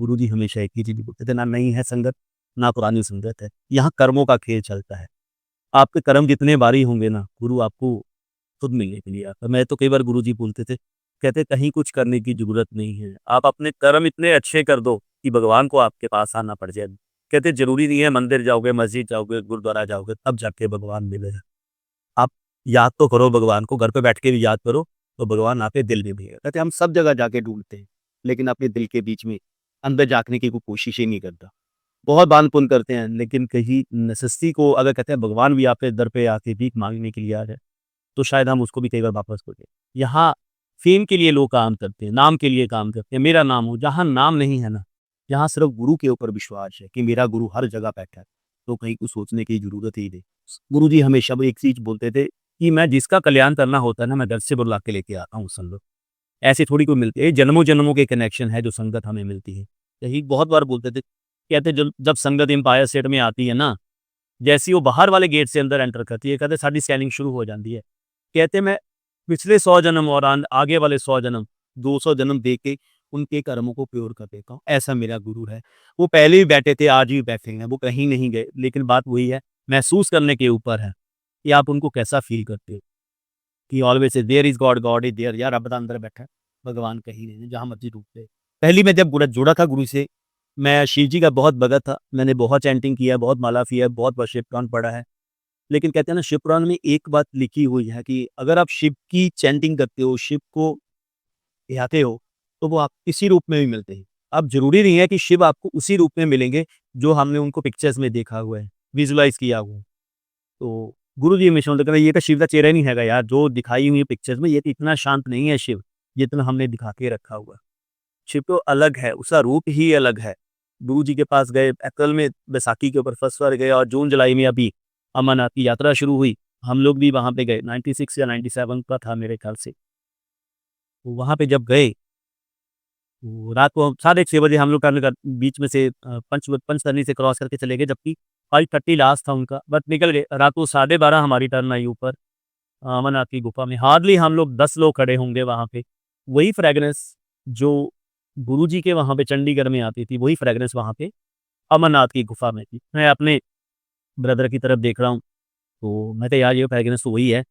गुरु जी हमेशा एक ही चीज़ बोलते थे, ना नई है संगत, ना पुरानी संगत है। यहाँ कर्मों का खेल चलता है। आपके कर्म जितने भारी होंगे ना, गुरु आपको खुद मिलने के लिए आता है। मैं तो कई बार गुरु जी बोलते थे, कहते कहीं कुछ करने की ज़रूरत नहीं है। आप अपने कर्म इतने अच्छे कर दो कि भगवान को आपके पास आना पड़ जाए। कहते ज़रूरी नहीं है मंदिर जाओगे, मस्जिद जाओगे, गुरुद्वारा जाओगे तब जाके भगवान मिलेगा। आप याद तो करो भगवान को, घर पे बैठ के भी याद करो, तो भगवान आपके दिल में भी है। कहते हम सब जगह जाके ढूँढते हैं, लेकिन अपने दिल के बीच में अंदर झाँकने की कोई कोशिश ही नहीं करता। बहुत दान पुण्य करते हैं, लेकिन कहीं नेसेसिटी को अगर कहते हैं भगवान भी आपके दर पे आके भीख माँगने के लिए आ जाए, तो शायद हम उसको भी कई बार वापस कर दें। यहाँ फ़ेम के लिए लोग काम करते हैं, नाम के लिए काम करते हैं, मेरा नाम हो, जहाँ नाम नहीं है ना, जहाँ सिर्फ़ गुरु के ऊपर विश्वास है कि मेरा गुरु हर जगह बैठा है, तो कहीं कुछ सोचने की ज़रूरत ही नहीं। गुरु जी हमेशा वो एक चीज़ बोलते थे कि मैं जिसका कल्याण करना होता है ना, मैं घर से बुला के लेके आता हूँ संगत। ऐसे थोड़ी कोई मिलती है, जन्मों-जन्मों के कनेक्शन है जो संगत हमें मिलती है। यही बहुत बार बोलते थे, कहते जब जब संगत एम्पायर स्टेट में आती है ना, जैसे ही वो बाहर वाले गेट से अंदर एंटर करती है, कहते साडी स्कैनिंग शुरू हो जाती है। कहते मैं पिछले 100 जन्म और आगे वाले 100 जन्म, 200 जन्म दे के उनके कर्मों को प्योर कर देता हूँ, ऐसा मेरा गुरु है। वो पहले भी बैठे थे, आज भी बैठे हैं, वो कहीं नहीं गए, लेकिन बात वही है, महसूस करने के ऊपर है, कि आप उनको कैसा फ़ील करते हो, कि ऑलवेज़ से there is God, God is there, यार रब दा अंदर बैठा है, भगवान कहीं नहीं है, जहाँ मर्ज़ी ढूँढ ले। पहली मैं जब जुड़ा था गुरु से, मैं शिव जी का बहुत भगत था, मैंने बहुत चैंटिंग किया है, बहुत माला किया है, बहुत बार शिव पुराण पढ़ा है। लेकिन कहते हैं ना शिव पुराण में एक बात लिखी हुई है कि अगर आप शिव की चैंटिंग करते हो, शिव को ध्याते हो, तो वो आप किसी रूप में भी मिलते हैं। अब ज़रूरी नहीं है कि शिव आपको उसी रूप में मिलेंगे, जो हमने उनको पिक्चर्स में देखा हुआ है, विज़ुअलाइज़ किया हुआ है। तो गुरु जी हमेशा बोलते थे, "ये तो शिव का चेहरा ही नहीं हैगा यार, जो दिखाई हुई है पिक्चर्स में, ये तो इतना शांत नहीं है शिव, जितना हमने दिखा के रखा हुआ है। शिव तो अलग है, उसका रूप ही अलग है।" गुरु जी के पास गए, अप्रैल में बैसाखी के ऊपर फर्स्ट बार गए और जून-जुलाई में अभी अमरनाथ की यात्रा शुरू हुई। हम लोग भी वहाँ पे गए, 96 या 97 का था मेरे ख़्याल से। तो वहाँ पे जब गए, तो रात को साढ़े 6 बजे हम लोग टर्न कर बीच में से पंचतरनी से क्रॉस करके चले गए, जबकि 5:30 लास्ट था उनका, बट निकल गए। रात को 12:30 हमारी टर्न आई ऊपर अमरनाथ की गुफ़ा में। हार्डली हम लोग 10 लोग खड़े होंगे वहाँ पे। वही फ्रेग्रेंस जो गुरुजी के वहाँ पे चंडीगढ़ में आती थी, वही फ्रेग्रेंस वहाँ पे अमरनाथ की गुफ़ा में थी। मैं अपने ब्रदर की तरफ देख रहा हूँ, तो मैं कहा यार ये फ्रेग्रेंस तो वही है,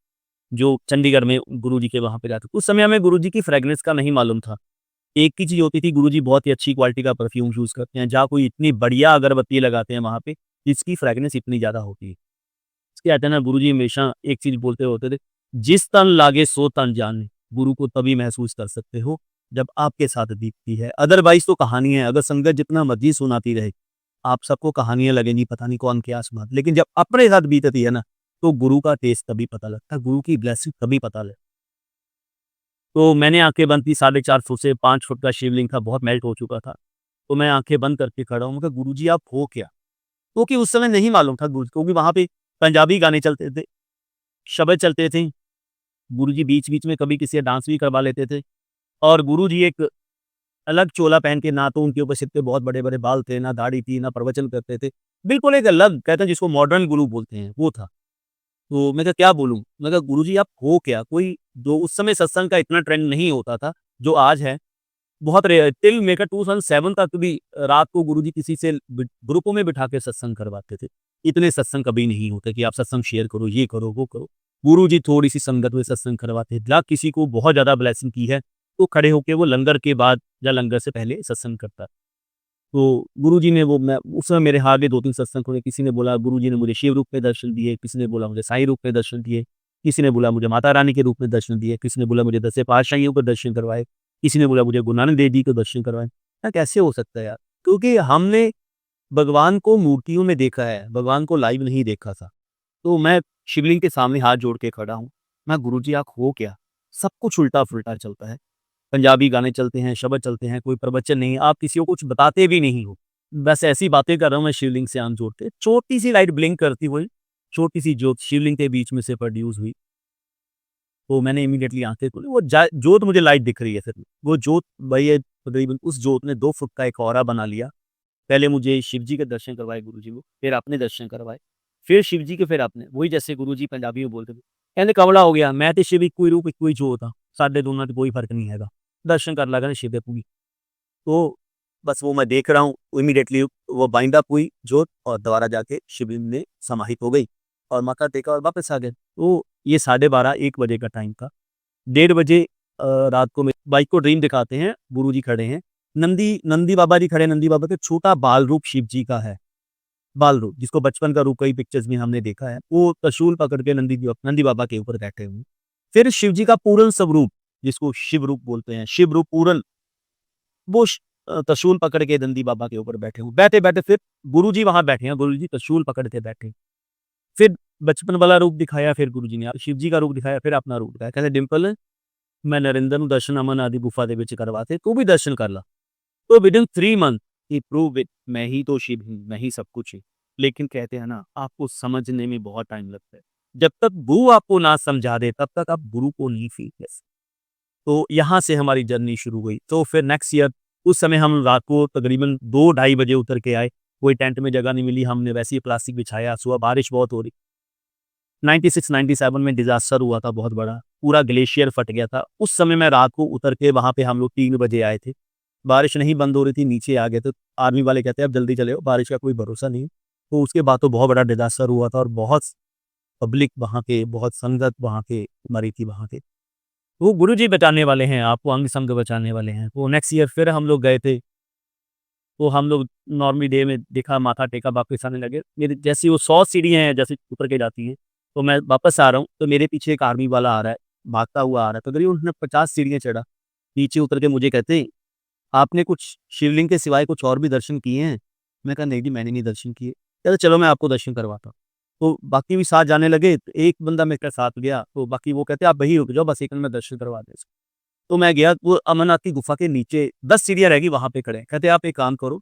जो चंडीगढ़ में गुरुजी के वहाँ पे जाती। उस समय हमें गुरुजी की फ्रेग्रेंस का नहीं मालूम था। एक ही चीज़ होती थी, गुरुजी बहुत ही अच्छी क्वालिटी का परफ्यूम यूज़ करते हैं, जहाँ कोई इतनी बढ़िया अगरबत्ती लगाते हैं वहाँ पे, जिसकी फ्रेग्रेंस इतनी ज़्यादा होती है। इसके कहते हैं ना गुरुजी हमेशा एक चीज़ बोलते होते थे, "जिस तन लागे सो तन जाने।" गुरु को तभी महसूस कर सकते हो, जब आपके साथ बीतती है। अदरवाइज़ तो कहानी है, अगर संगत जितना मर्ज़ी सुनाती रहे, आप सबको कहानियाँ लगेंगी, पता नहीं कौन क्या सुना लेकिन जब अपने साथ बीतती है ना, तो गुरु का टेस्ट तभी पता लगता है, गुरु की ब्लेसिंग तभी पता लगती है। तो मैंने आँखें बंद की, 4.5 फुट से 5 फुट का शिवलिंग था, बहुत मेल्ट हो चुका था। तो मैं आँखें बंद करके खड़ा हूँ, मैं कहा गुरुजी आप हो क्या? क्योंकि उस समय नहीं मालूम था गुरु क्योंकि वहाँ पे पंजाबी गाने चलते थे, शबद चलते थे। गुरुजी बीच-बीच में कभी किसी से डांस भी करवा लेते थे और गुरुजी एक अलग चोला पहन के, ना तो उनके ऊपर सिर पे बहुत बड़े-बड़े बाल थे, ना दाढ़ी थी, ना प्रवचन करते थे। बिल्कुल एक अलग कहते हैं जिसको मॉडर्न गुरु बोलते हैं, वो था। तो मैं कहा क्या बोलूँ? मैं कहा गुरुजी आप हो क्या? कोई जो उस समय सत्संग का इतना ट्रेंड नहीं होता था, जो आज है। बहुत रेयर टिल मेरा 2007 तक भी रात को गुरुजी किसी से ग्रुपों में बिठा के सत्संग करवाते थे। इतने सत्संग कभी नहीं होते कि आप सत्संग शेयर करो, ये करो, वो करो। गुरुजी थोड़ी-सी संगत में सत्संग करवाते हैं। जहाँ किसी को बहुत ज़्यादा ब्लेसिंग की है, तो खड़े होके वो लंगर के बाद या लंगर से पहले सत्संग करता। तो गुरुजी ने वो मैं उस समय मेरे आगे 2-3 सत्संग हुए। किसी ने बोला गुरुजी ने मुझे शिव रूप में दर्शन दिए, किसी ने बोला मुझे साईं रूप में दर्शन दिए, किसी ने बोला मुझे माता रानी के रूप में दर्शन दिए, किसी ने बोला मुझे दसवें पातशाहियों के दर्शन करवाए, किसी ने बोला मुझे गुरु नानक देव जी के दर्शन करवाए। कैसे हो सकता है यार? क्योंकि हमने भगवान को मूर्तियों में देखा है, भगवान को लाइव नहीं देखा था। तो मैं शिवलिंग के सामने हाथ जोड़ के खड़ा हूँ। मैं गुरुजी आप हो क्या? सब कुछ उल्टा-फुल्टा चलता है। पंजाबी गाने चलते हैं, शब्द चलते हैं, कोई प्रवचन नहीं, आप किसी को कुछ बताते भी नहीं हो। बस ऐसी बातें कर रहा हूँ मैं शिवलिंग से आँख जोड़ के, छोटी-सी लाइट ब्लिंक करती हुई, छोटी-सी ज्योत शिवलिंग के बीच में से प्रोड्यूस हुई। तो मैंने इमीडिएटली आँखें खोली, वो जा ज्योत मुझे लाइट दिख रही है फिर। वो ज्योत भई ये तकरीबन उस ज्योत ने 2 फुट का एक औरा बना लिया। पहले मुझे शिव जी के दर्शन करवाए गुरुजी को, फिर अपने दर्शन करवाए, फिर शिव जी के फिर अपने। वही जैसे गुरुजी पंजाबी में बोलते थे, कहंदे कमला हो गया, मैं ते शिव इक्को ही रूप, इक्को ही जोत हाँ, साडे दोनां 'ਚ कोई फ़र्क नहीं हैगा। दर्शन कर लिया करें शिव दे तू भी। तो बस वो मैं देख रहा हूँ, इमीडिएटली वो बाइंड अप हुई जोत और दोबारा जाके शिवलिंग में समाहित हो गई और माथा टेका और वापस आ गए। तो ये 12:30-1 बजे का टाइम था। 1:30 बजे रात को मेरी वाइफ को ड्रीम दिखाते हैं, गुरुजी खड़े हैं, नंदी बाबा जी खड़े हैं, नंदी बाबा का छोटा बाल रूप शिव जी का है, बाल रूप जिसको बचपन का रूप कई पिक्चर्स में हमने देखा है, वो त्रिशूल पकड़ के नंदी बाबा के ऊपर बैठे हुए हैं। फिर शिव जी का पूर्ण स्वरूप जिसको शिव रूप बोलते हैं, शिव रूप पूर्ण वो त्रिशूल पकड़ के नंदी बाबा के ऊपर बैठे हुए। बैठे-बैठे फिर गुरुजी वहाँ बैठे हैं, गुरुजी त्रिशूल पकड़ के बैठे। फिर बचपन वाला रूप दिखाया, फिर गुरुजी ने शिव जी का रूप दिखाया, फिर अपना रूप दिखाया। कहते डिंपल मैं नरेंद्र ਨੂੰ ਦਰਸ਼ਨ ਅਮਨ ਆਦਿ ਗੁਫਾ ਦੇ ਵਿੱਚ ਕਰਵਾਤੇ, तू भी दर्शन कर ला। तो within 3 month he prove it, मैं ही तो शिव हूँ, मैं ही सब कुछ हूँ। लेकिन कहते हैं ना, आपको समझने में बहुत टाइम लगता है। जब तक गुरु आपको ना समझा दे, तब तक आप गुरु को नहीं फील कर सकते। तो यहाँ से हमारी जर्नी शुरू हुई। तो फिर नेक्स्ट ईयर उस समय हम रात को तकरीबन 2 ढाई बजे उतर के आए। कोई टेंट में जगह नहीं मिली, हमने वैसे ही प्लास्टिक बिछाया, सुबह बारिश बहुत हो रही। 96-97 में डिज़ास्टर हुआ था बहुत बड़ा, पूरा ग्लेशियर फट गया था। उस समय मैं रात को उतर के वहाँ पे हम लोग 3 बजे आए थे। बारिश नहीं बंद हो रही थी, नीचे आ गए तो आर्मी वाले कहते हैं अब जल्दी चले आओ, बारिश का कोई भरोसा नहीं है। तो उसके बाद तो बहुत बड़ा डिज़ास्टर हुआ था और बहुत पब्लिक वहाँ पे, बहुत संगत वहाँ पे मरी थी वहाँ पे। वो गुरुजी बचाने वाले हैं, आपको अंग संग बचाने वाले हैं। तो नेक्स्ट ईयर फिर हम लोग गए थे, तो हम लोग नॉर्मली डे में देखा, माथा टेका, वापस आने लगे। मेरे जैसी वो 100 सीढ़ियाँ हैं जैसे ऊपर के जाती हैं, तो मैं वापस आ रहा हूँ, तो मेरे पीछे एक आर्मी वाला आ रहा है, भागता हुआ आ रहा है। तकरीबन उसने 50 सीढ़ियाँ चढ़ा, नीचे उतर के मुझे कहते हैं, "आपने कुछ शिवलिंग के सिवाय कुछ और भी दर्शन किए हैं?" मैं कहा, "नहीं जी, मैंने नहीं दर्शन किए।" कहते, "चलो मैं आपको दर्शन करवाता हूँ।" तो बाकी भी साथ जाने लगे, तो एक बंदा मेरे साथ गया, तो बाकी वो कहते, "आप वहीं रुक जाओ, बस 1 मिनट में दर्शन करवा दें इसको।" तो मैं गया, वो अमरनाथ की गुफ़ा के नीचे 10 सीढ़ियाँ रह गई, वहाँ पे खड़े हैं। कहते, "आप एक काम करो,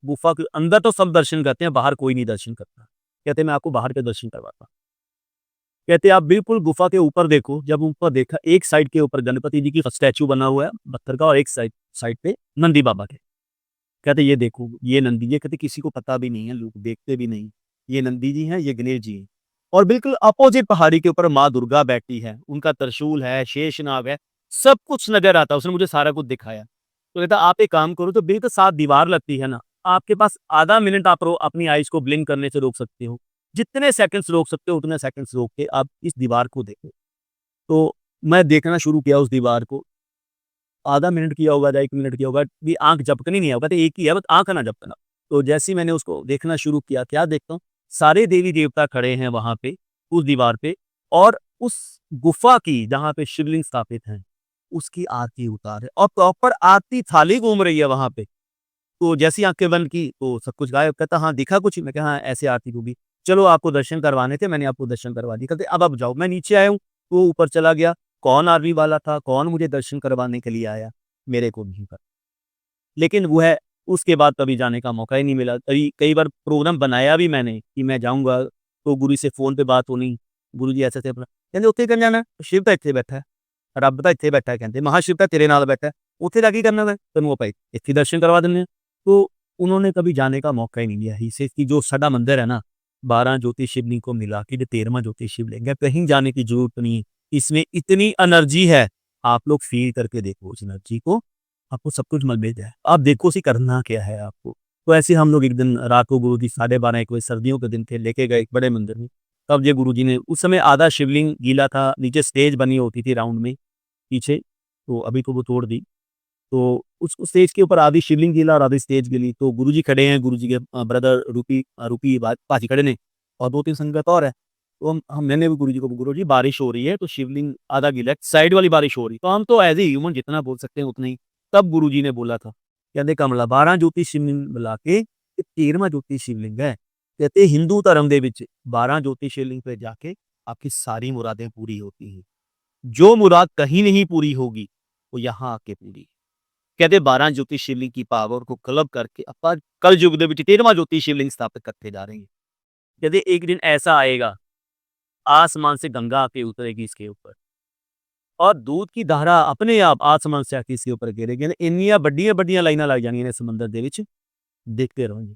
गुफ़ा के अंदर तो सब दर्शन करते हैं, बाहर कोई नहीं दर्शन करता।" कहते, "मैं आपको बाहर के दर्शन करवाता हूँ।" कहते, "आप बिल्कुल गुफ़ा के ऊपर देखो।" जब ऊपर देखा, एक साइड के ऊपर गणपति जी की स्टैच्यू बना हुआ है पत्थर का और एक साइड साइड पे नंदी बाबा के। कहते, "ये देखो, ये नंदी।" ये कहते, "किसी को पता भी नहीं है, लोग देखते भी नहीं। ये नंदी जी हैं, ये गणेश जी हैं।" और बिल्कुल अपोज़िट पहाड़ी के ऊपर माँ दुर्गा बैठी है, उनका त्रिशूल है, शेषनाग है, सब कुछ नज़र आता है। उसने मुझे सारा कुछ दिखाया। तो कहता, "आप एक काम करो।" तो बिल्कुल साथ दीवार लगती है ना, आपके पास आधा मिनट आप अपनी आइज़ को ब्लिंक करने से रोक सकते हो। जितने सेकंड्स रोक सकते हो, उतने सेकंड्स रोक के आप इस दीवार को देखो। तो मैं देखना शुरू किया उस दीवार को। आधा मिनट किया होगा या 1 मिनट किया होगा, भी आँख झपकनी नहीं है, वो कहते एक ही है, बस आँख ना झपकना। तो जैसे ही मैंने उसको देखना शुरू किया, क्या देखता हूँ, सारे देवी-देवता खड़े हैं वहाँ पे, उस दीवार पे और उस गुफ़ा की जहाँ पे शिवलिंग स्थापित हैं, उसकी आरती उतार है और प्रॉपर आरती थाली घूम रही है वहाँ पे। तो जैसे ही आँखें बंद की, तो सब कुछ गायब। कहता, "हाँ, दिखा कुछ?" मैं कहा, "हाँ, ऐसे आरती होगी।" "चलो आपको दर्शन करवाने थे, मैंने आपको दर्शन करवा दिए।" कहते, "अब आप जाओ।" मैं नीचे आया हूँ, वो ऊपर चला गया। कौन आर्मी वाला था, कौन मुझे दर्शन करवाने के लिए आया, मेरे को नहीं पता। लेकिन वो है, उसके बाद कभी जाने का मौका ही नहीं मिला। कई कई बार प्रोग्राम बनाया भी मैंने कि मैं जाऊँगा, तो गुरु से फ़ोन पे बात होनी, "गुरु जी ऐसे-ऐसे अपना" ਕਹਿੰਦੇ, "ਉੱਥੇ ਕਿਉਂ ਜਾਣਾ? शिव ਤਾਂ ਇੱਥੇ ਬੈਠਾ ਹੈ, ਰੱਬ ਤਾਂ ਇੱਥੇ ਬੈਠਾ ਹੈ।" ਕਹਿੰਦੇ, "महाशिव ਤਾਂ तेरे ਨਾਲ बैठा है, ਉੱਥੇ जा के करना है? ਤੈਨੂੰ ਆਪਾਂ ਇੱਥੇ ही दर्शन करवा देंगे।" तो उन्होंने कभी जाने का मौका ही नहीं दिया। ही से कि जो साडा मंदिर है ना, 12 ज्योति शिवलिंग को मिला के जो 13वां ज्योति शिवलिंग है, कहीं जाने की ज़रूरत नहीं है। इसमें इतनी एनर्जी है, आप लोग फ़ील करके देखो उस एनर्जी को, आपको सब कुछ मिल जाए। आप देखो उसे करना क्या है आपको। तो ऐसे हम लोग एक दिन रात को गुरु जी 12:30-1 बजे सर्दियों के दिन थे, लेके गए एक बड़े मंदिर में। तब ये गुरु जी ने उस समय आधा शिवलिंग गीला था, नीचे स्टेज बनी होती थी राउंड में पीछे, तो अभी तो वो तोड़ दी। तो उस स्टेज के ऊपर आधी शिवलिंग गीला और आधी स्टेज गीली। तो गुरुजी खड़े हैं, गुरुजी के ब्रदर रूपी भाजी खड़े ने और 2-3 संगत और है। तो मैंने भी गुरुजी को, "गुरुजी बारिश हो रही है, तो शिवलिंग आधा गीला है, साइड वाली बारिश हो रही है।" तो हम तो एज़ ए ह्यूमन जितना बोल सकते हैं उतना ही। तब गुरुजी ने बोला था, कहते, "कमला 12 ज्योति शिवलिंग मिला के ਇਹ 13वां ज्योति शिवलिंग है।" कहते, "हिंदू धर्म ਦੇ ਵਿੱਚ 12 ज्योति शिवलिंग पे जाके आपकी सारी मुरादें पूरी होती हैं। जो मुराद कहीं नहीं पूरी होगी, वो यहाँ आके पूरी।" ਕਹਿੰਦੇ 12 ਜੋਤੀ शिवलिंग की पावर को क्लब करके ਆਪਾਂ कलयुग ਦੇ ਵਿੱਚ 13वां ज्योति शिवलिंग स्थापित करते जा रहे हैं। कहते एक दिन ऐसा आएगा, आसमान से गंगा आके उतरेगी इसके ऊपर और दूध की धारा अपने आप आसमान से आके इसके ऊपर गिरेगी। ਕਹਿੰਦੇ ਇੰਨੀਆਂ ਵੱਡੀਆਂ-ਵੱਡੀਆਂ ਲਾਈਨਾਂ ਲੱਗ ਜਾਣੀਆਂ ਨੇ ਸਮੁੰਦਰ ਦੇ ਵਿੱਚ, देखते रहोगे।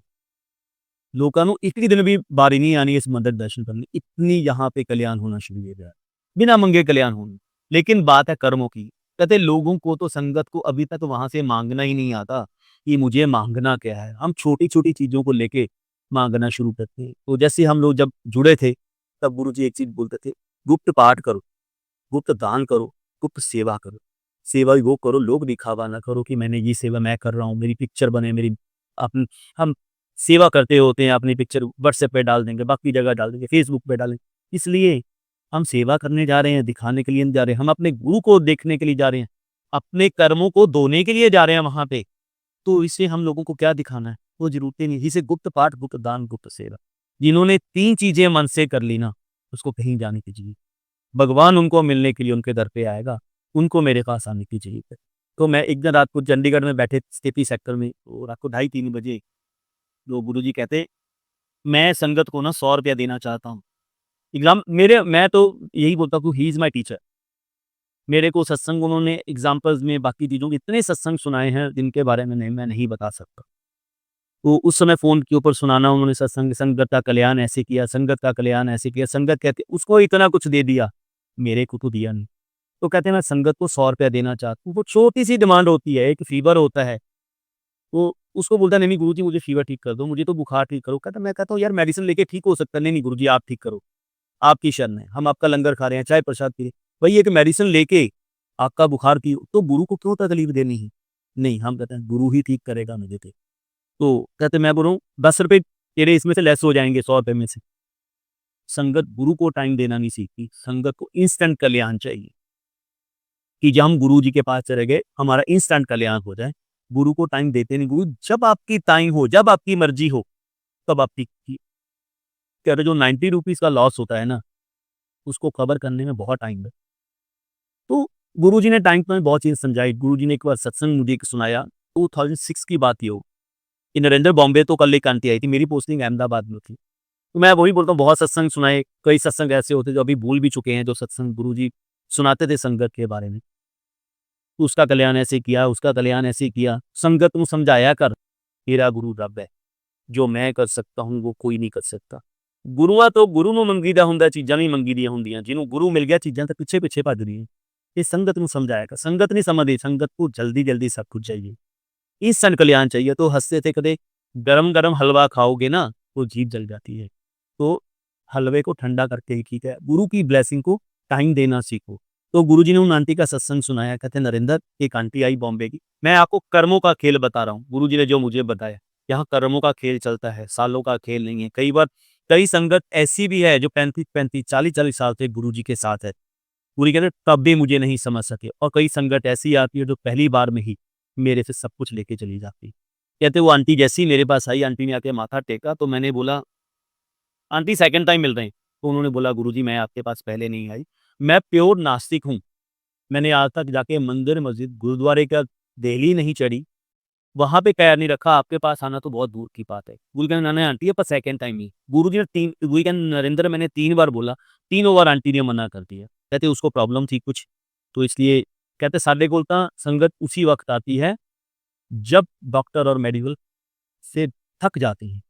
लोगों ਨੂੰ ਇੱਕ दिन भी बारी नहीं आनी इस मंदिर दर्शन करने, इतनी यहाँ पे कल्याण होना शुरू हो गया है, बिना मंगे कल्याण होना। लेकिन बात है कर्मों की। कहते लोगों को तो संगत को अभी तक वहाँ से माँगना ही नहीं आता। कि मुझे माँगना क्या है। हम छोटी-छोटी चीज़ों को लेके माँगना शुरू करते हैं। तो जैसे हम लोग जब जुड़े थे, तब गुरुजी एक चीज़ बोलते थे, गुप्त पाठ करो, गुप्त दान करो, गुप्त सेवा करो। सेवा वो करो, लोग दिखावा ना करो कि मैंने ये सेवा मैं कर रहा हूँ, मेरी पिक्चर बने, मेरी अपन हम सेवा करते होते हैं, अपनी पिक्चर व्हाट्सएप पे डाल देंगे, बाकी जगह डाल देंगे, फेसबुक पे डालेंगे। इसलिए हम सेवा करने जा रहे हैं, दिखाने के लिए नहीं जा रहे हैं, हम अपने गुरु को देखने के लिए जा रहे हैं, अपने कर्मों को धोने के लिए जा रहे हैं वहाँ पे। तो इससे हम लोगों को क्या दिखाना है? वो ज़रूरत ही नहीं। इसे गुप्त पाठ, गुप्त दान, गुप्त सेवा। जिन्होंने 3 चीज़ें मन से कर ली ना, उसको कहीं जाने की ज़रूरत, भगवान उनको मिलने के लिए उनके दर पे आएगा, उनको मेरे पास आने की ज़रूरत है। तो मैं एक दिन रात को चंडीगढ़ में बैठे सीपी सेक्टर में, तो रात को ढाई 3 बजे, तो गुरुजी कहते, "मैं संगत को ना ₹100 देना चाहता हूँ।" मैं तो यही बोलता हूँ, ही इज़ माय टीचर। मेरे को सत्संग उन्होंने एग्ज़ाम्पल्स में बाकी चीज़ों के इतने सत्संग सुनाए हैं, जिनके बारे में मैं नहीं बता सकता। तो उस समय फ़ोन के ऊपर सुनाना उन्होंने सत्संग, संगत का कल्याण ऐसे किया, संगत का कल्याण ऐसे किया, संगत कहते उसको इतना कुछ दे दिया, मेरे को तो दिया नहीं। तो कहते हैं मैं संगत को ₹100 देना चाहता हूँ, वो छोटी-सी डिमांड होती है, एक फ़ीवर होता है, तो उसको बोलता है नहीं, नहीं गुरुजी मुझे फ़ीवर ठीक कर दो, मुझे तो बुखार ठीक करो। मैं कहता हूँ यार मेडिसिन लेके ठीक हो सकता है, नहीं, नहीं गुरुजी आप ठीक करो, आपकी शरण है, हम आपका लंगर खा रहे हैं, चाय प्रसाद पी रहे हैं। भई एक मेडिसिन लेके आपका बुखार ठीक, तो गुरु को क्यों तकलीफ देनी है? नहीं, हम कहते हैं गुरु ही ठीक करेगा मुझे तो कहते मैं बोल रहा हूँ ₹10 तेरे इसमें से लेस हो जाएँगे ₹100 में से। संगत गुरु को टाइम देना नहीं सीखती, संगत को इंस्टेंट कल्याण चाहिए, कि जब हम गुरु जी के पास चले गए, हमारा इंस्टेंट कल्याण हो जाए। गुरु को टाइम देते नहीं, गुरु जब आपकी टाइम हो, जब आपकी मर्ज़ी हो, तब आपकी कह रहे जो ₹90 का लॉस होता है ना, उसको कवर करने में बहुत टाइम लगता है। तो गुरुजी ने टाइम पे बहुत चीज़ समझाई। गुरुजी ने एक बार सत्संग मुझे एक सुनाया, 2006 की बात ये हो, कि नरेंद्र बॉम्बे तो कल एक आंटी आई थी, मेरी पोस्टिंग अहमदाबाद में थी। तो मैं वही बोलता हूँ बहुत सत्संग सुनाए, कई सत्संग ऐसे होते हैं जो अभी भूल भी चुके हैं, जो सत्संग गुरुजी सुनाते थे संगत के बारे में। उसका कल्याण ऐसे किया, उसका कल्याण ऐसे किया। संगत ਨੂੰ समझाया कर, तेरा गुरु रब है, जो मैं कर सकता हूँ वो कोई नहीं कर सकता। ਗੁਰੂਆਂ ਤੋਂ ਗੁਰੂ ਨੂੰ ਮੰਗੀਦਾ ਹੁੰਦਾ, ਚੀਜ਼ਾਂ ਨਹੀਂ ਮੰਗੀਦੀਆਂ ਹੁੰਦੀਆਂ। ਜਿਹਨੂੰ ਗੁਰੂ ਮਿਲ ਗਿਆ ਚੀਜ਼ਾਂ ਤਾਂ ਪਿੱਛੇ-ਪਿੱਛੇ ਭੱਜਦੀਆਂ। ਇਹ संगत ਨੂੰ समझाया कर, संगत नहीं समझती, संगत को जल्दी-जल्दी सब कुछ चाहिए। इंस्टेंट कल्याण चाहिए, तो हँसते थे कदे गरम-गरम हलवा खाओगे ना, तो जीभ जल जाती है। तो हलवे को ठंडा करके ही ठीक है, गुरु की ब्लेसिंग को टाइम देना सीखो। तो गुरुजी ने उन आंटी का सत्संग सुनाया, कहते नरेंद्र एक आंटी आई बॉम्बे की, मैं आपको कर्मों का खेल बता रहा हूँ, गुरुजी ने जो मुझे बताया, यहाँ कर्मों का खेल चलता है, सालों का खेल नहीं है। कई बार कई संगत ऐसी भी है जो 35-35, 40-40 साल से गुरुजी के साथ है। गुरु कहते तब भी मुझे नहीं समझ सके, और कई संगत ऐसी आती है जो पहली बार में ही मेरे से सब कुछ लेके चली जाती। कहते वो आंटी जैसी मेरे पास आई, आंटी ने आके माथा टेका, तो मैंने बोला आंटी सेकंड टाइम मिल रहे हैं? तो उन्होंने बोला गुरुजी मैं आपके पास पहले नहीं आई, मैं प्योर नास्तिक हूँ। मैंने आज तक जाके मंदिर, मस्जिद, गुरुद्वारे का देहली नहीं चढ़ी, वहाँ पे पैर नहीं रखा, आपके पास आना तो बहुत दूर की बात है। गुरु कहने ना, ना आंटी ये पर सेकंड टाइम ही। गुरुजी ने 3 गुरु कहने नरेंद्र मैंने 3 बार बोला, तीनों बार आंटी ने मना कर दिया। कहते उसको प्रॉब्लम थी कुछ, तो इसलिए कहते ਸਾਡੇ ਕੋਲ ਤਾਂ संगत उसी वक़्त आती है, जब डॉक्टर और मेडिकल से थक जाते हैं।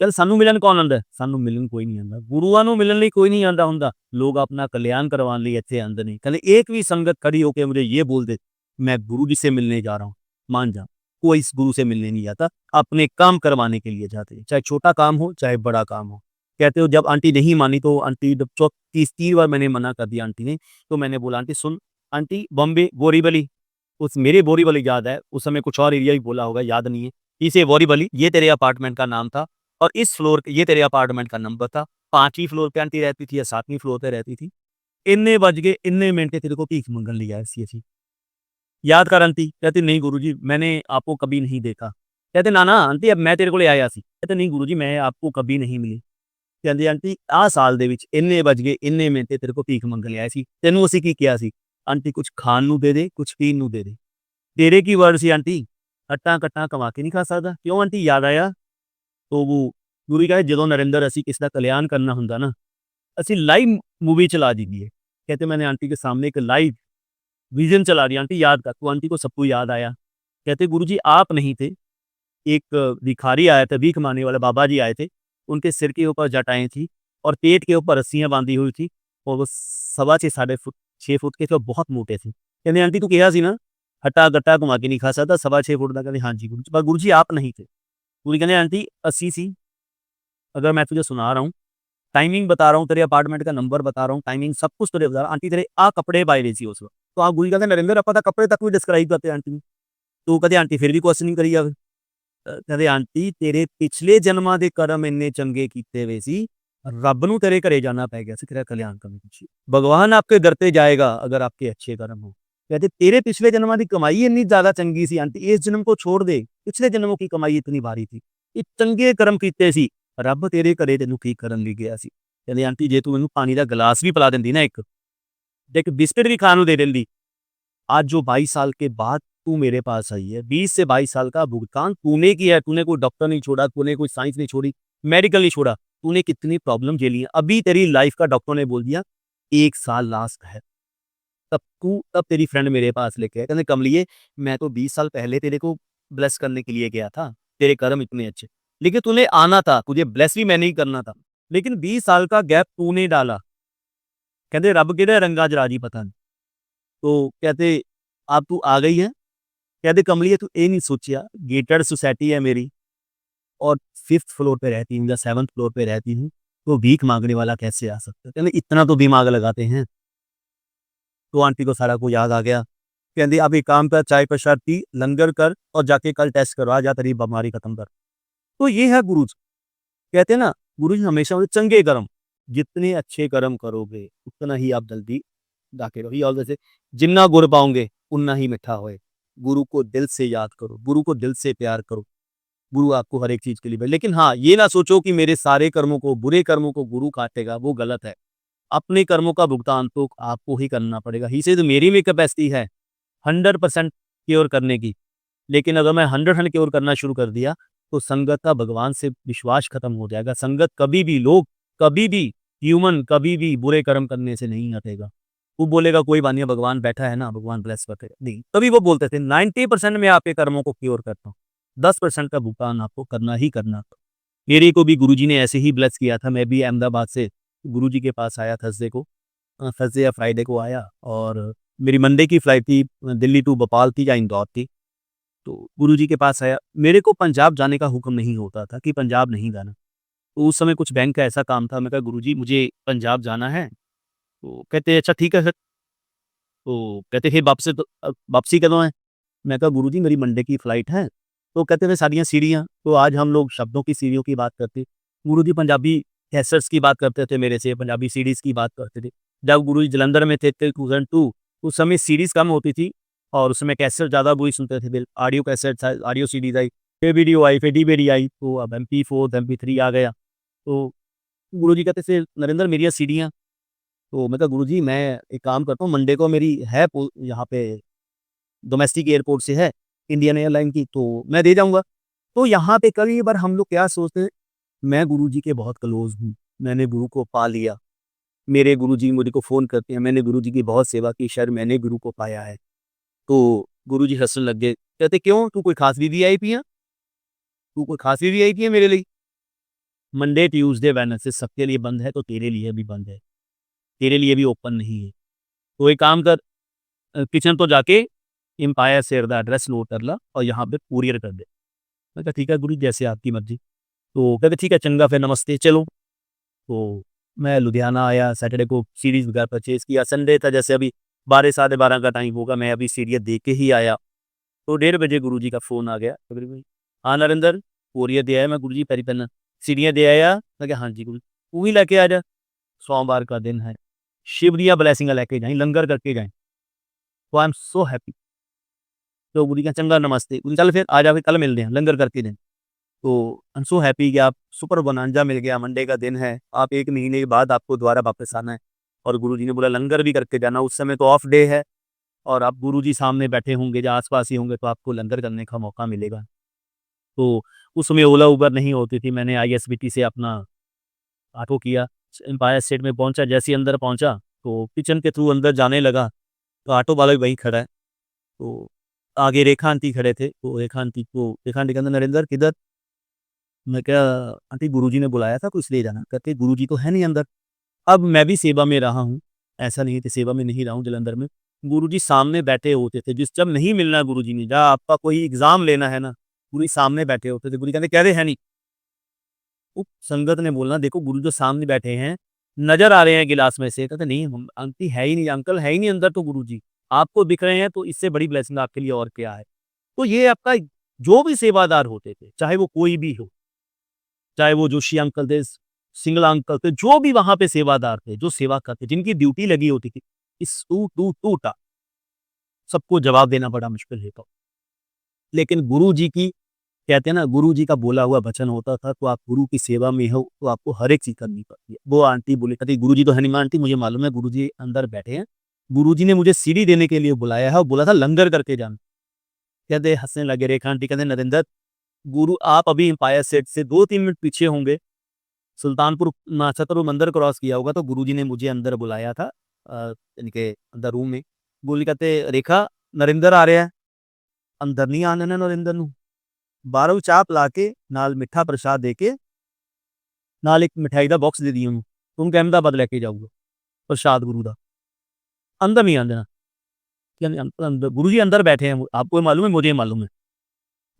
ਕਹਿੰਦੇ ਸਾਨੂੰ ਮਿਲਣ ਕੌਣ ਆਉਂਦਾ ਹੈ? ਸਾਨੂੰ ਮਿਲਣ ਕੋਈ ਨਹੀਂ ਆਉਂਦਾ। ਗੁਰੂਆਂ ਨੂੰ ਮਿਲਣ ਲਈ ਕੋਈ ਨਹੀਂ ਆਉਂਦਾ ਹੁੰਦਾ। ਲੋਕ अपना कल्याण करवाने लिए ਇੱਥੇ आंदे ਨੇ। ਕਹਿੰਦੇ एक भी संगत खड़ी होके मुझे ये बोल दे, मैं गुरु जी से मिलने जा रहा हूँ, मान जा। कोई इस गुरु से मिलने नहीं जाता, अपने काम करवाने के लिए जाते हैं, चाहे छोटा काम हो, चाहे बड़ा काम हो। कहते हो जब आंटी नहीं मानी, तो आंटी जब 30 बार मैंने मना कर दिया आंटी ने, तो मैंने बोला आंटी सुन, आंटी बॉम्बे बोरीवली, उस मेरे बोरीवली याद है, उस समय कुछ और एरिया ही बोला होगा, याद नहीं है। इसे बोरीवली, ये तेरे अपार्टमेंट का नाम था, और इस फ्लोर ये तेरे अपार्टमेंट का नंबर था। 5वीं फ्लोर पे आंटी रहती थी या 7वीं फ्लोर पे रहती थी। इतने बज गए, इतने मिनट तेरे को भीख मंगन लिया ऐसी-ऐसी। याद कर आंटी, कहती नहीं गुरुजी मैंने आपको कभी नहीं देखा। कहते ना, ना आंटी अब मैं तेरे ਕੋਲੇ ਆਇਆ ਸੀ। कहते नहीं गुरुजी मैं आपको कभी नहीं मिली। ਕਹਿੰਦੀ ਆਂਟੀ ਆਹ ਸਾਲ ਦੇ ਵਿੱਚ ਇੰਨੇ ਵੱਜ ਗਏ, ਇੰਨੇ ਮਿੰਟ ਤੇ ਤੇਰੇ ਕੋਲ ਭੀਖ ਮੰਗਣ ਲਿਆਏ ਸੀ। ਤੈਨੂੰ ਅਸੀਂ ਕੀ ਕਿਹਾ ਸੀ? ਆਂਟੀ ਕੁਛ ਖਾਣ ਨੂੰ ਦੇ ਦੇ, ਕੁਛ ਪੀਣ ਨੂੰ ਦੇ ਦੇ। ਤੇਰੇ ਕੀ ਵਰਡ ਸੀ ਆਂਟੀ? ਹੱਟਾਂ-ਕੱਟਾਂ ਕਮਾ ਕੇ ਨਹੀਂ ਖਾ ਸਕਦਾ। ਕਿਉਂ ਆਂਟੀ ਯਾਦ ਆਇਆ? तो वो ਗੁਰੂ ਕਹੇ ਜਦੋਂ ਨਰਿੰਦਰ ਅਸੀਂ किसी का कल्याण करना ਹੁੰਦਾ ना, ਅਸੀਂ लाइव मूवी चला दीजिए। कहते मैंने आंटी के सामने एक लाइव विज़न चला दिया, आंटी याद कर, तो आंटी को सब कुछ याद आया। कहते गुरुजी आप नहीं थे, एक भिखारी आया था, भीख माँगने वाले बाबा जी आए थे, उनके सिर के ऊपर जटाएँ थी और पेट के ऊपर रस्सियाँ बाँधी हुई थी, और वो सवा 6 साढ़े फुट 6 फुट के थे और बहुत मोटे थे। कहते आंटी तू कहा सी ना हट्टा-कट्टा घुमा के नहीं खा सकता, 6.25 फुट का। कहते हाँ जी गुरु जी, पर गुरु जी आप नहीं थे। गुरु जी कहते आंटी असी सी, अगर मैं तुझे सुना रहा हूँ, टाइमिंग बता रहा हूँ, तेरे अपार्टमेंट का नंबर बता रहा हूँ, टाइमिंग सब कुछ तेरे बता रहा हूँ, आंटी तेरे आ कपड़े पाए रही सी उस वक़्त। तो आप गुरु जी कहते नरेंद्र ਆਪਾਂ ਤਾਂ ਕੱਪੜੇ ਤੱਕ ਵੀ ਡਿਸਕ੍ਰਾਈਬ ਕਰਤੇ ਆਂਟੀ ਨੂੰ। ਤੂੰ ਕਦੇ ਆਂਟੀ ਫਿਰ ਵੀ ਕੁਐਸਚਨਿੰਗ ਕਰੀ ਜਾਵੇ। ਕਹਿੰਦੇ ਆਂਟੀ ਤੇਰੇ ਪਿਛਲੇ ਜਨਮਾਂ ਦੇ ਕਰਮ ਇੰਨੇ ਚੰਗੇ ਕੀਤੇ ਹੋਏ ਸੀ, ਰੱਬ ਨੂੰ ਤੇਰੇ ਘਰੇ ਜਾਣਾ ਪੈ ਗਿਆ ਸੀ ਤੇਰਾ ਕਲਿਆਣ ਕਰਨ ਪਿੱਛੇ। ਭਗਵਾਨ आपके दर पे जाएगा अगर आपके अच्छे कर्म हो। कहते तेरे पिछले जन्माਂ ਦੀ ਕਮਾਈ ਇੰਨੀ ਜ਼ਿਆਦਾ ਚੰਗੀ ਸੀ ਆਂਟੀ, ਇਸ ਜਨਮ को छोड़ दे, ਪਿਛਲੇ ਜਨਮੋਂ की ਕਮਾਈ इतनी भारी थी। ਇਹ ਚੰਗੇ ਕਰਮ ਕੀਤੇ ਸੀ, ਰੱਬ ਤੇਰੇ ਘਰੇ ਤੈਨੂੰ ਠੀਕ ਕਰਨ ਲਈ ਗਿਆ ਸੀ। ਕਹਿੰਦੇ ਆਂਟੀ ਜੇ ਤੂੰ ਮੈਨੂੰ ਪਾਣੀ ਦਾ ਗਲਾਸ ਵੀ ਪਿਲਾ ਦਿੰਦੀ ਨਾ ਇੱਕ, ਤੇ ਇੱਕ ਬਿਸਕਿਟ ਵੀ ਖਾਣ ਨੂੰ ਦੇ ਦਿੰਦੀ, आज जो 22 साल के बाद तू मेरे पास आई है, 20 से 22 साल का भुगतान तूने किया है, तूने कोई डॉक्टर नहीं छोड़ा, तूने कोई साइंस नहीं छोड़ी, मेडिकल नहीं छोड़ा, तूने कितनी प्रॉब्लम झेली है। अभी तेरी लाइफ का डॉक्टर ने बोल दिया 1 साल लास्ट है, तब तेरी फ्रेंड मेरे पास लेके आए। कहते कमलिए मैं तो 20 साल पहले तेरे को ब्लेस करने के लिए गया था, तेरे कर्म इतने अच्छे, लेकिन तूने आना था, तुझे ब्लेस भी मैंने ही करना था, लेकिन 20 साल का गैप तूने डाला। कहते रब किहड़े रंगा च राजी पता नहीं। तो कहते अब तू आ गई है, कहते कमलिए तू ये नहीं सोचिया, गेटेड सोसाइटी है मेरी और 5th फ्लोर पे रहती हूँ या 7th फ्लोर पे रहती हूँ, तो भीख मांगने वाला कैसे आ सकता है? कहते इतना तो दिमाग लगाते हैं। तो आंटी को सारा कुछ याद आ गया। कहती अब एक काम कर, चाय प्रसाद पी, लंगर कर और जाके कल टेस्ट करवा, जा तेरी बीमारी खत्म कर। तो ये है गुरु जी। कहते हैं ना गुरु जी हमेशा बोलते चंगे कर्म, जितने अच्छे कर्म करोगे उतना ही आप जल्दी जाके रहो। और जैसे जिन्ना गुर पाओगे उतना ही मिठा होए। गुरु को दिल से याद करो, गुरु को दिल से प्यार करो, गुरु आपको हर एक चीज के लिए लेकिन हाँ ये ना सोचो कि मेरे सारे कर्मों को, बुरे कर्मों को गुरु काटेगा, वो गलत है। अपने कर्मों का भुगतान तो आपको ही करना पड़ेगा। ही से मेरी भी कैपेसिटी है 100% क्योर करने की, लेकिन अगर मैं 100% क्योर करना शुरू कर दिया तो संगत का भगवान से विश्वास खत्म हो जाएगा। संगत कभी भी, लोग कभी भी, ह्यूमन कभी भी बुरे कर्म करने से नहीं हटेगा। वो बोलेगा कोई बात नहीं, भगवान बैठा है ना, भगवान ब्लेस करते नहीं। तभी वो बोलते थे 90% में आपके कर्मों को क्योर करता हूँ, 10% का भुगतान आपको करना ही करना। मेरे को भी गुरुजी ने ऐसे ही ब्लेस किया था। मैं भी अहमदाबाद से गुरुजी के पास आया थर्सडे को, थर्सडे या फ्राइडे को आया और मेरी मंडे की फ्लाइट थी, दिल्ली टू भोपाल थी या इंदौर थी। तो गुरुजी के पास आया। मेरे को पंजाब जाने का हुक्म नहीं होता था कि पंजाब नहीं जाना। तो उस समय कुछ बैंक का ऐसा काम था, मैं कहा गुरुजी मुझे पंजाब जाना है। तो कहते अच्छा ठीक है फिर। तो कहते फिर वापसी कदों है? मैं कहा गुरुजी मेरी मंडे की फ्लाइट है। तो कहते थे सारियाँ सीढ़ियाँ, तो आज हम लोग शब्दों की सीढ़ियों की बात करते। गुरुजी पंजाबी कैसेट्स की बात करते थे मेरे से, पंजाबी सीरीज़ की बात करते थे। जब गुरुजी जालंधर में थे 2002, उस समय सीरीज़ कम होती थी और उसमें कैसेट ज़्यादा वही सुनते थे। फिर ऑडियो कैसेट्स आई, ऑडियो सीरीज़ आई, फिर वीडियो आई, फिर डीवीडी आई, तो अब MP4, MP3 आ गया। तो गुरुजी कहते थे नरेंद्र मेरी सीढ़ियाँ। तो मैं कहा गुरुजी मैं एक काम करता हूँ, मंडे को मेरी है यहाँ पे डोमेस्टिक एयरपोर्ट से है, इंडियन एयरलाइन की, तो मैं दे जाऊँगा। तो यहाँ पे कई बार हम लोग क्या सोचते हैं, मैं गुरुजी के बहुत क्लोज़ हूँ, मैंने गुरु को पा लिया, मेरे गुरुजी मुझे को फ़ोन करते हैं, मैंने गुरुजी की बहुत सेवा की, शायद मैंने गुरु को पाया है। तो गुरुजी हँसने लग गए, कहते क्यों तू कोई ख़ास वीवीआईपी है? तू कोई ख़ास वीवीआईपी है मेरे लिए? मंडे, ट्यूसडे, वेडनेसडे सबके लिए बंद है, तो तेरे लिए भी बंद है, तेरे लिए भी ओपन नहीं है। तो एक काम कर, किचन तो जाके एम्पायर शेयर दा एड्रेस नोट कर ला और यहाँ पे कुरियर कर दे। मैं कहा ठीक है गुरु जैसे आपकी मर्ज़ी। तो कहते ठीक है चंगा फिर नमस्ते चलो। तो मैं लुधियाना आया, सैटरडे को सीरीज़ वगैरह परचेज़ किया, संडे था जैसे अभी 12 साढ़े 12 का टाइम होगा, मैं अभी सीरियल देख के ही आया। तो 1:30 बजे गुरुजी का फ़ोन आ गया, हाँ नरेंद्र कुरियर दे आया। मैं गुरुजी पैरी पैना सीढ़ियाँ दे आया? मैं कहा हाँ जी गुरु। तू ही लेके आ जा, सोमवार का दिन है, शिव दियाँ ब्लेसिंगां लेके जाईं, लंगर करके जाईं। तो आई एम सो हैप्पी। तो गुरु जी कहते चंगा नमस्ते, चल फिर आ जा, फिर कल मिलते हैं लंगर करके दिन। तो आई एम सो हैप्पी कि आप सुपर बोनांजा मिल गया, मंडे का दिन है, आप 1 महीने के बाद आपको दोबारा वापस आना है। और गुरुजी ने बोला लंगर भी करके जाना, उस समय तो ऑफ डे है और आप गुरुजी सामने बैठे होंगे या आस-पास ही होंगे तो आपको लंगर करने का मौका मिलेगा। तो उस समय ओला उबर नहीं होती थी, मैंने ISBT से अपना ऑटो किया, एम्पायर स्टेट में पहुँचा, जैसे ही अंदर पहुँचा तो किचन के थ्रू अंदर जाने लगा, तो ऑटो वाला भी वहीं खड़ा है। तो आगे रेखा आंटी खड़े थे, तो रेखा आंटी कहते नरेंद्र किधर? मैं क्या आंटी गुरुजी ने बुलाया था, कुछ ले जाना। कहते गुरुजी तो है नहीं अंदर। अब मैं भी सेवा में रहा हूँ, ऐसा नहीं है कि सेवा में नहीं रहा हूँ जालंधर में। गुरुजी सामने बैठे होते थे, जिस जब नहीं मिलना गुरुजी ने, जब आपका कोई एग्ज़ाम लेना है ना, गुरुजी सामने बैठे होते थे। गुरुजी कहते, "कह रहे है नहीं।" वो संगत ने बोला, "देखो गुरु जो सामने बैठे हैं, नज़र आ रहे हैं गिलास में से।" कहते, "नहीं हम आंटी है ही नहीं, अंकल है ही नहीं अंदर तो गुरुजी। आपको दिख रहे हैं तो इससे बड़ी ब्लेसिंग आपके लिए और क्या है।" तो ये आपका जो भी सेवादार होते थे, चाहे वो कोई भी हो, चाहे वो जोशी अंकल थे, सिंगला अंकल थे, जो भी वहाँ पे सेवादार थे, जो सेवा करते, जिनकी ड्यूटी लगी होती थी, इस टू टा सबको जवाब देना बड़ा मुश्किल है तो। लेकिन गुरुजी की कहते हैं ना, गुरुजी का बोला हुआ वचन होता था, तो आप गुरु की सेवा में हो, तो आपको हर एक चीज़ करनी पड़ती है। वो आंटी बोली कहती, "गुरुजी तो है नहीं।" मैं, "आंटी मुझे मालूम है गुरुजी अंदर बैठे हैं। गुरुजी ने मुझे सीढ़ी देने के लिए बुलाया है और बोला था लंगर करके जाना।" कहते हँसने लगे रेखा आंटी, कहते, "नरेंद्र, गुरु आप अभी एम्पायर स्टेट से 2-3 मिनट पीछे होंगे, सुल्तानपुर छतरपुर मंदिर क्रॉस किया होगा तो गुरुजी ने मुझे अंदर बुलाया था इनके अंदर रूम में।" बोली कहते, "रेखा, नरेंद्र आ ਰਿਹਾ ਹੈ, ਅੰਦਰ ਨਹੀਂ ਆਉਣ ਦੇਣਾ ਨਰਿੰਦਰ ਨੂੰ। ਬਾਹਰੋਂ ਚਾਹ ਪਿਲਾ ਕੇ ਨਾਲ ਮਿੱਠਾ ਪ੍ਰਸ਼ਾਦ ਦੇ ਕੇ ਨਾਲ ਇੱਕ ਮਿਠਾਈ ਦਾ ਬਾਕਸ ਦੇ ਦਈ ਉਹਨੂੰ, ਉਹਨੂੰ ਕਹਿ ਅਹਿਮਦਾਬਾਦ ਲੈ ਕੇ ਜਾਊਗਾ ਪ੍ਰਸ਼ਾਦ गुरु ਦਾ, अंदर नहीं आने देना।" यानी अंदर गुरुजी अंदर बैठे हैं, आपको मालूम है, मुझे मालूम है,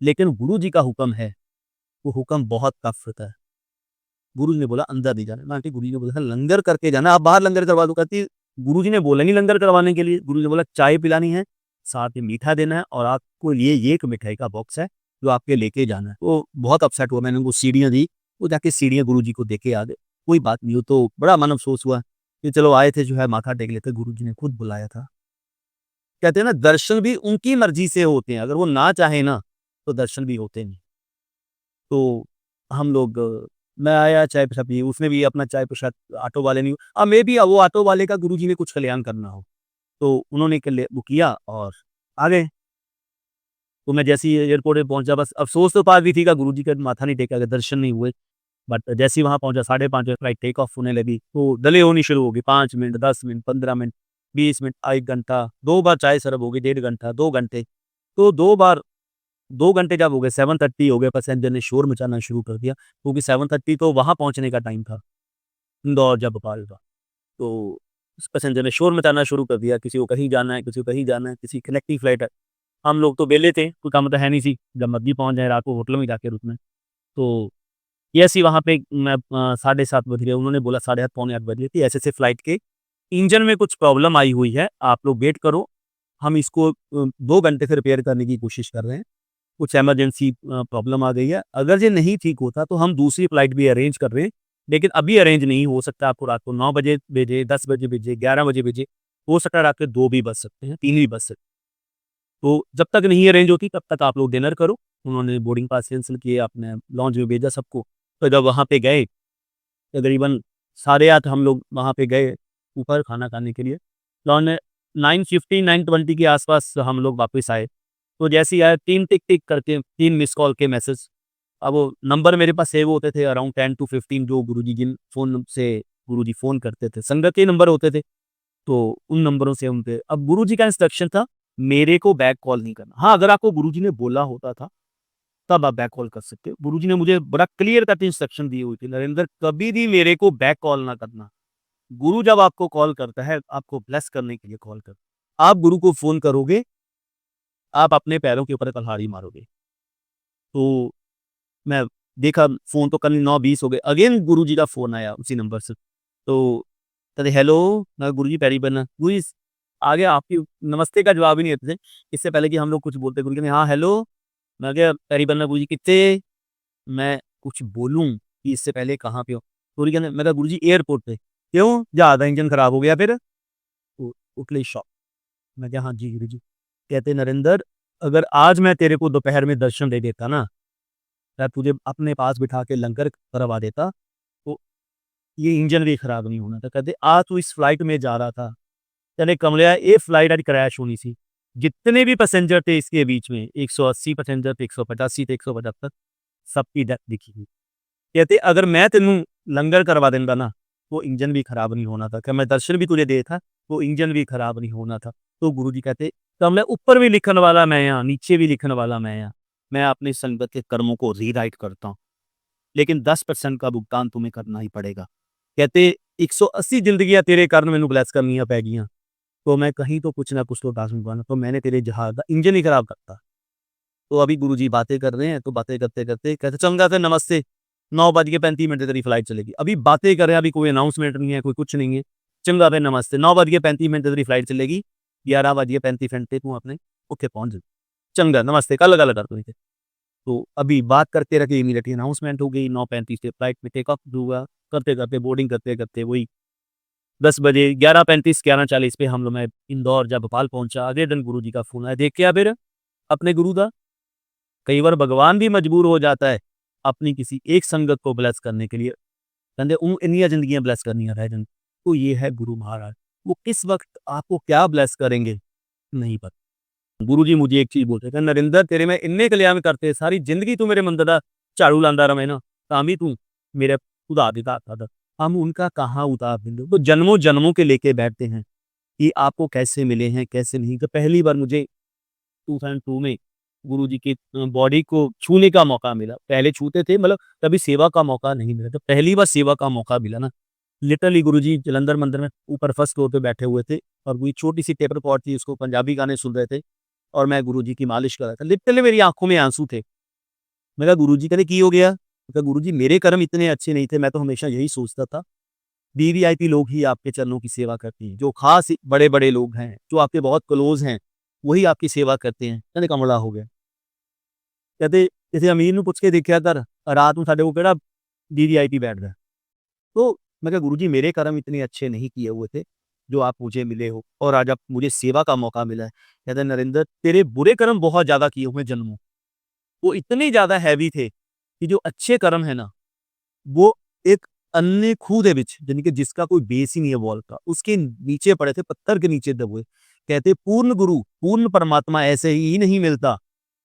लेकिन गुरुजी का हुक्म है, वो हुक्म बहुत टफ होता है। गुरुजी ने बोला अंदर नहीं जाना। मैं, "आंटी गुरुजी ने बोला था लंगर करके जाना, आप बाहर लंगर करवा दो।" कहती, "गुरुजी ने बोला नहीं लंगर करवाने के लिए, गुरुजी ने बोला चाय पिलानी है, साथ में मीठा देना है और आपको लिए ये एक मिठाई का बॉक्स है, जो आपके लेके जाना है।" वो बहुत अपसेट हुआ, मैंने उनको सीढ़ियाँ दी, वो जाके सीढ़ियाँ गुरुजी को दे के आ गए। कोई बात नहीं, वो तो बड़ा मन अफ़सोस हुआ कि चलो आए थे जो है माथा टेक लेते, गुरुजी ने खुद बुलाया था। कहते हैं ना, दर्शन भी उनकी मर्ज़ी से होते हैं, अगर वो ना चाहें ना, तो दर्शन भी होते नहीं। तो हम लोग मैं आया चाय प्रसाद पिए, उसने भी अपना चाय प्रसाद ऑटो वाले ने मेबी वो ऑटो वाले का गुरुजी ने कुछ कल्याण करना हो, तो उन्होंने वो किया और आ गए। तो मैं जैसे ही एयरपोर्ट पे पहुँचा, बस अफ़सोस तो बात भी थी कि गुरुजी का माथा नहीं टेका, दर्शन नहीं हुए। बट जैसे ही वहाँ पहुँचा 5:30 बजे फ्लाइट टेक ऑफ होने लगी, तो डिले होनी शुरू हो गई, 5 मिनट, 10 मिनट, 15 मिनट, 20 मिनट, 1 घंटा, 2 बार चाय सर्व हो गई, 1.5 घंटा, 2 घंटे। तो 2 बार 2 घंटे जब हो गए, 7:30 हो गए, पैसेंजर ने शोर मचाना शुरू कर दिया, क्योंकि 7:30 तो वहाँ पहुँचने का टाइम था, इंदौर या भोपाल का। तो उस पैसेंजर ने शोर मचाना शुरू कर दिया, किसी को कहीं जाना है, किसी को कहीं जाना है, किसी की कनेक्टिंग फ्लाइट है। हम लोग तो बेले थे, कोई काम तो है नहीं सी, जब मर्ज़ी पहुँच जाए, रात को होटल में जाके रुकना है। तो ऐसे ही वहाँ पे मैं 7:30 बज गए, उन्होंने बोला 8:30 पौने 8 बज गए थी, ऐसे-ऐसे फ्लाइट के इंजन में कुछ प्रॉब्लम आई हुई है, आप लोग वेट करो, हम इसको 2 घंटे से रिपेयर करने की कोशिश कर रहे हैं। कुछ इमरजेंसी प्रॉब्लम आ गई है, अगर ये नहीं ठीक होता तो हम दूसरी फ्लाइट भी अरेंज कर रहे हैं, लेकिन अभी अरेंज नहीं हो सकता, आपको रात को 9 बजे भेजें, 10 बजे भेजें, 11 बजे भेजें, हो सकता है रात के 2 भी बज सकते हैं, 3 भी बज सकते हैं। तो जब तक नहीं अरेंज होती तब तक आप लोग डिनर करो। उन्होंने बोर्डिंग पास कैंसल किए, अपने लॉन्च में भेजा सबको। तो जब वहाँ पे गए, तकरीबन 8:30 हम लोग वहाँ पे गए ऊपर खाना खाने के लिए। लॉन्च में 9:15 9:20 के आस-पास हम लोग वापस आए। तो जैसे ही आए 3 टिक-टिक करके 3 मिस्ड कॉल के मैसेज। अब वो नंबर मेरे पास सेव होते थे अराउंड 10 टू 15, जो गुरुजी जिन फ़ोन से गुरुजी फ़ोन करते थे। संगत के नंबर होते थे, तो उन नंबरों से उनके अब गुरुजी का इंस्ट्रक्शन था, मेरे को बैक कॉल नहीं करना। हाँ, अगर आपको गुरुजी ने बोला होता था, तब आप बैक कॉल कर सकते हो। गुरुजी ने मुझे बड़ा क्लियर कट इंस्ट्रक्शन दी हुई थी, नरेंद्र कभी भी मेरे को बैक कॉल ना करना। गुरु जब आपको कॉल करता है, आपको ब्लेस करने के लिए कॉल करता है। आप गुरु को फ़ोन करोगे, आप अपने पैरों के ऊपर कुल्हाड़ी मारोगे। तो मैं देखा फ़ोन तो कल 9:20 हो गए, अगेन गुरुजी का फ़ोन आया उसी नंबर से। तो कहते हेलो, मैं गुरुजी पैरी पड़ना। गुरुजी आगे आपकी नमस्ते का जवाब ही नहीं देते थे। इससे पहले कि हम लोग कुछ बोलते, गुरु कहते हाँ, हेलो। मैं क्या पैरी पड़ना गुरुजी कित्थे? मैं कुछ बोलूँ कि इससे पहले कहाँ पे हो? गुरुजी कहते मैं कहा गुरुजी एयरपोर्ट पे। क्यों? जहाज़ का इंजन खराब हो गया फिर? तो टोटली शॉक। मैं कहा हाँ जी गुरुजी। कहते नरेंद्र, अगर आज मैं तेरे को दोपहर में दर्शन दे देता ना, मैं तुझे अपने पास बिठा के लंगर करवा देता, तो ये इंजन भी खराब नहीं होना था। कहते आज तू इस फ्लाइट में जा रहा था, कहते कमलिया ये फ्लाइट आज क्रैश होनी सी। जितने भी पैसेंजर थे इसके बीच में 180 पैसेंजर थे, 185 थे, 175, सबकी डेथ दिखी थी। कहते अगर मैं तेनू लंगर करवा देंदा ना, वो इंजन भी खराब नहीं होना था। क्या मैं दर्शन भी तुझे देता, वो इंजन भी खराब नहीं होना था। तो गुरुजी कहते कमलिया ऊपर भी लिखन वाला मैं हाँ, नीचे भी लिखन वाला मैं हाँ। मैं अपनी संगत के कर्मों को रीराइट करता हूँ, लेकिन 10% का भुगतान तुम्हें करना ही पड़ेगा। कहते 180 ਜ਼ਿੰਦਗੀਆਂ तेरे कारण मैनू ब्लैस करनियां पै गईयां, तो मैं कहीं तो कुछ ना कुछ तो टास्क बना, तो मैंने तेरे जहाज का इंजन ही खराब करता। तो अभी गुरुजी बातें कर रहे हैं, तो बातें करते-करते कहते चंगा फिर नमस्ते, 9:35 तेरी फ्लाइट चलेगी। अभी बातें कर रहे हैं, अभी कोई अनाउंसमेंट नहीं है, कोई कुछ नहीं है। चंगा फिर नमस्ते, 9:35 तेरी फ्लाइट चलेगी, 11:35 तू अपने उत्थे पहुँच जा। चंगा नमस्ते, कल गल कर तुसीं। तो अभी बात करते रहे इमीडिएटली अनाउंसमेंट हो गई, 9:35 पे फ्लाइट में टेक ऑफ हुआ, करते-करते बोर्डिंग करते-करते वही 10 बजे 11:35 11:40 पे हम लोग मैं इंदौर जब भोपाल पहुँचा, अगले दिन गुरुजी का फ़ोन आया, देख के आ फिर अपने गुरु दा। कई बार भगवान भी मजबूर हो जाता है, अपनी किसी एक संगत को ब्लेस करने के लिए। कहते इन्नियां ज़िंदगियाँ ब्लेस करनियां रह जान। तो ये है गुरु महाराज। वो किस वक़्त आपको क्या ब्लेस करेंगे, नहीं पता। गुरुजी मुझे एक चीज़ बोलते हैं, "नरेंद्र तेरे मैं इन्ने कल्याण करते, सारी ज़िंदगी तू मेरे मंदिर दा झाड़ू लांदा रवे ना, तां भी तू मेरे उधार नहीं उतारदा। हम उनका कहाँ उतार देंगे?" वो जन्मों-जन्मों के लेके बैठते हैं, कि आपको कैसे मिले हैं, कैसे नहीं। तो पहली बार मुझे 2002 में गुरुजी की बॉडी को छूने का मौका मिला। पहले छूते थे मतलब कभी सेवा का मौका नहीं मिला। तो पहली बार सेवा का मौका मिला ना, लिटरली गुरुजी जालंधर मंदिर में ऊपर फर्स्ट फ्लोर पे बैठे हुए थे और कोई छोटी-सी टेबल पॉट थी, उसको पंजाबी गाने सुन रहे थे और मैं गुरुजी की मालिश कर रहा था। लिटरली मेरी आँखों में आँसू थे। मैं कहा गुरुजी, कहते की हो गया? मैं कहा गुरुजी मेरे कर्म इतने अच्छे नहीं थे, मैं तो हमेशा यही सोचता था, वीवीआईपी लोग ही आपके चरणों की सेवा करते हैं। जो खास बड़े-बड़े लोग हैं, जो आपके बहुत क्लोज़ हैं, वही आपकी सेवा करते हैं। कहते कमला हो गया। कहते ਕਿਸੇ ਅਮੀਰ ਨੂੰ ਪੁੱਛ ਕੇ ਦੇਖਿਆ ਕਰ, ਰਾਤ ਨੂੰ ਸਾਡੇ ਕੋਲ ਕਿਹੜਾ वीवीआईपी बैठदा है। तो मैं कहा गुरुजी मेरे कर्म इतने अच्छे नहीं किए हुए थे, जो आप मुझे मिले हो और आज आप मुझे सेवा का मौका मिला है। कहते नरेंद्र तेरे बुरे कर्म बहुत ज़्यादा किए हुए जन्मों, वो इतने ज़्यादा हैवी थे, कि जो अच्छे कर्म है ना, वो एक अन्य खूह दे विच यानी कि जिसका कोई बेस ही नहीं है वॉल का, उसके नीचे पड़े थे, पत्थर के नीचे दबे। कहते पूर्ण गुरु, पूर्ण परमात्मा ऐसे ही नहीं मिलता।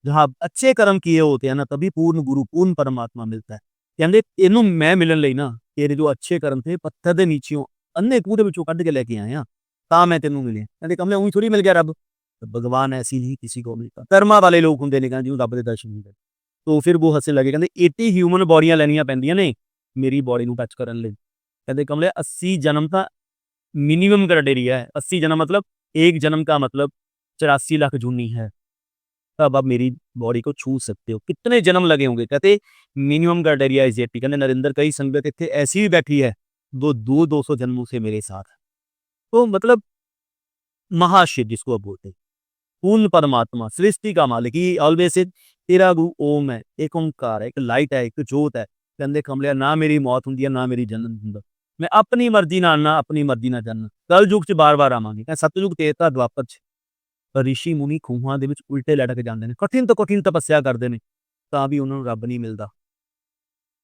जहाँ अच्छे कर्म किए होते हैं ना, तभी पूर्ण गुरु, पूर्ण परमात्मा मिलता है। ਕਹਿੰਦੇ ਇਹਨੂੰ ਮੈਂ ਮਿਲਣ ਲਈ ਨਾ ਤੇਰੇ ਜੋ ਅੱਛੇ ਕਰਮ ਥੇ ਪੱਥਰ ਦੇ ਨੀਚਿਓਂ ਅੰਨੇ ਖੂਹ ਦੇ ਵਿੱਚੋਂ ਕੱਢ ਕੇ ਲੈ ਕੇ ਆਏ ਆ ਤਾਂ ਮੈਂ ਤੈਨੂੰ ਮਿਲਿਆ ਕਹਿੰਦੇ ਕਮਲੇ ਉਹੀ ਥੋੜੀ ਮਿਲ ਗਿਆ ਰੱਬ भगवान ऐसी नहीं किसी को मिलता कर्मा वाले लोग ਹੁੰਦੇ ਨੇ ਕਹਿੰਦੇ ਜਿਹਨੂੰ ਰੱਬ ਦੇ ਦਰਸ਼ਨ ਹੁੰਦੇ तो फिर वो हंसने लगे ਕਹਿੰਦੇ 80 ਹਿਊਮਨ ਬੋਡੀਆਂ ਲੈਣੀਆਂ ਪੈਂਦੀਆਂ ਨੇ ਮੇਰੀ ਬੋਡੀ ਨੂੰ ਟੱਚ ਕਰਨ ਲਈ ਕਹਿੰਦੇ ਕਮਲੇ 80 जन्म ਤਾਂ मिनिमम क्राइटेरिया है 80 जन्म मतलब एक जन्म का मतलब 84 लाख जूनी है तब आप मेरी बॉडी को छू सकते हो कितने जन्म लगे होंगे कहते मिनिमम क्राइटेरिया इज 80 कहते नरेंद्र कई संगत इतने ऐसी भी बैठी है वो 200 जन्मों से मेरे साथ है तो मतलब महाशिव जिसको आप बोलते हैं पूर्ण परमात्मा सृष्टि का मालिक ही ऑलवेज से तेरा गुरु ओम है एक ओंकार है एक लाइट है एक जोत है कहते कमलिया ना मेरी मौत होंगी है ना मेरी जन्म होंगे मैं अपनी मर्जी ना आना अपनी मर्जी ना जाना कल युग च बार बार आवांगे सतयुग तेता द्वापर च ਰਿਸ਼ੀ ਮੁਨੀ ਖੂਹਾਂ ਦੇ ਵਿੱਚ ਉਲਟੇ ਲਟਕ ਜਾਂਦੇ ਨੇ ਕਠਿਨ ਤੋਂ ਕਠਿਨ ਤਪੱਸਿਆ ਕਰਦੇ ਨੇ ਤਾਂ ਵੀ ਉਹਨਾਂ ਨੂੰ ਰੱਬ ਨਹੀਂ ਮਿਲਦਾ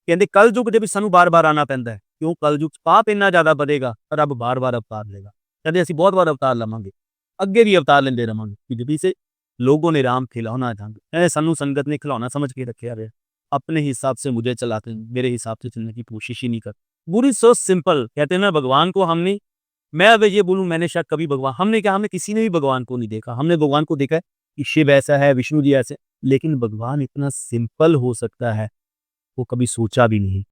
ਕਹਿੰਦੇ ਕਲਯੁਗ ਦੇ ਵਿੱਚ ਸਾਨੂੰ ਬਾਰ-ਬਾਰ ਆਣਾ ਪੈਂਦਾ ਹੈ ਕਿਉਂ ਕਲਯੁਗ ਚ ਪਾਪ ਇੰਨਾ ਜ਼ਿਆਦਾ ਵਧੇਗਾ ਰੱਬ ਬਾਰ-ਬਾਰ ਅਵਤਾਰ ਲੇਗਾ ਕਹਿੰਦੇ ਅਸੀਂ ਬਹੁਤ ਵਾਰ ਅਵਤਾਰ ਲਵਾਂਗੇ ਅੱਗੇ ਵੀ ਅਵਤਾਰ ਲੈਂਦੇ ਰਵਾਂਗੇ ਕਿ ਜਿਵੇਂ ਸੇ लोगों ने राम खिलौना ढंग ऐ सानू संगत ने खिलौना समझ के रखे है अपने हिसाब से मुझे चलाते हैं मेरे हिसाब से चलने की कोशिश ही नहीं कर बुरी सोच सिंपल कहते हैं ना भगवान को हमने मैं अब ये बोलूँ मैंने शायद कभी भगवान हमने क्या हमने किसी ने भी भगवान को नहीं देखा हमने भगवान को देखा है कि शिव ऐसा है विष्णु जी ऐसे लेकिन भगवान इतना सिंपल हो सकता है वो कभी सोचा भी नहीं